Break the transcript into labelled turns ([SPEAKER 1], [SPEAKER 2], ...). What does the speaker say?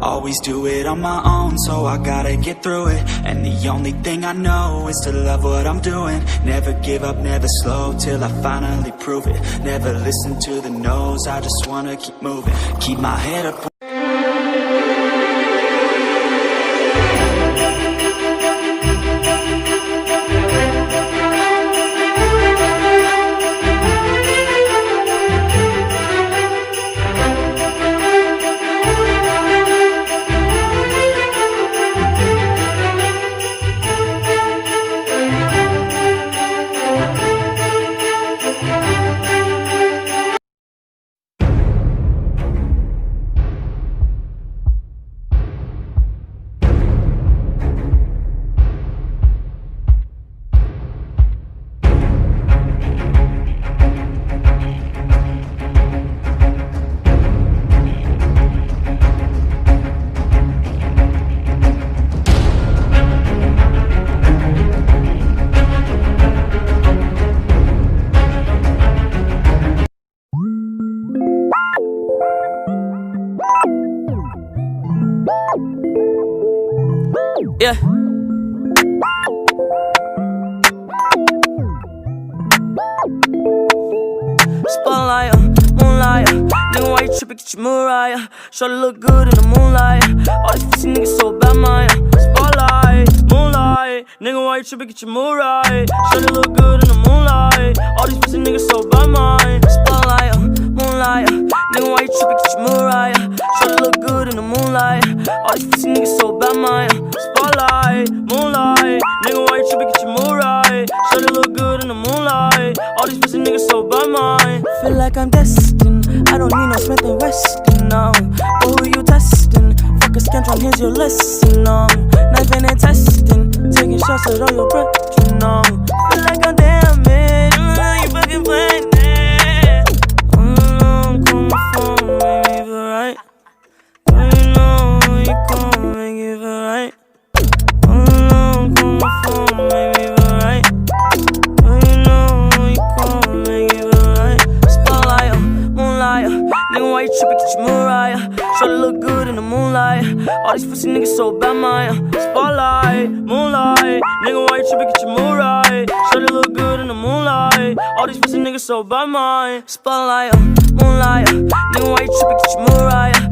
[SPEAKER 1] always do it on my own, so I gotta get through it. And the only thing I know is to love what I'm doing. Never give up, never slow, till I finally prove it. Never listen to the no's, I just wanna keep moving. Keep my head up.
[SPEAKER 2] Yeah. Spotlight, moonlight. Nigga, why you trippin'? Get your Mariah. Shorty look good in the moonlight. All these pussy niggas so bad, Maya. Spotlight, moonlight. Nigga, why you trippin'? Get your Mariah. Shorty look good in the moonlight. All these pussy niggas so bad, Maya. Spotlight, moonlight. Nigga, why you trippin'? Get your Mariah. Shorty look good in the moonlight. All these pussy niggas so bad, Maya. Spotlight, moonlight. Nigga, why you trippin'? Get your Mariah. Shorty look good in the moonlight. All these pussy niggas so bad, Maya. Feel like I'm destined. I don't need no Smith and Weston, no. But who you testing? Fuck a scantron, here's your lesson, no. Knifing and testing, taking shots at all your brethren, no. Feel like I'm damaged, you fucking playing it. Call my phone, make me feel right. You know you gon' make it feel right. Call my phone, make me feel right. You know you gon' make it feel right. Spotlight, moonlight. Nigga, why you trippin'? Get your Mariah. Shorty look good in the moonlight. All these pussy niggas so bad, Maya. Spotlight, moonlight. Nigga, why you trippin'? Get your Mariah. Shorty look good in the moonlight. All these pussy niggas so bad, Maya. Spotlight, moonlight. Nigga, why you trippin'? Get your Mariah.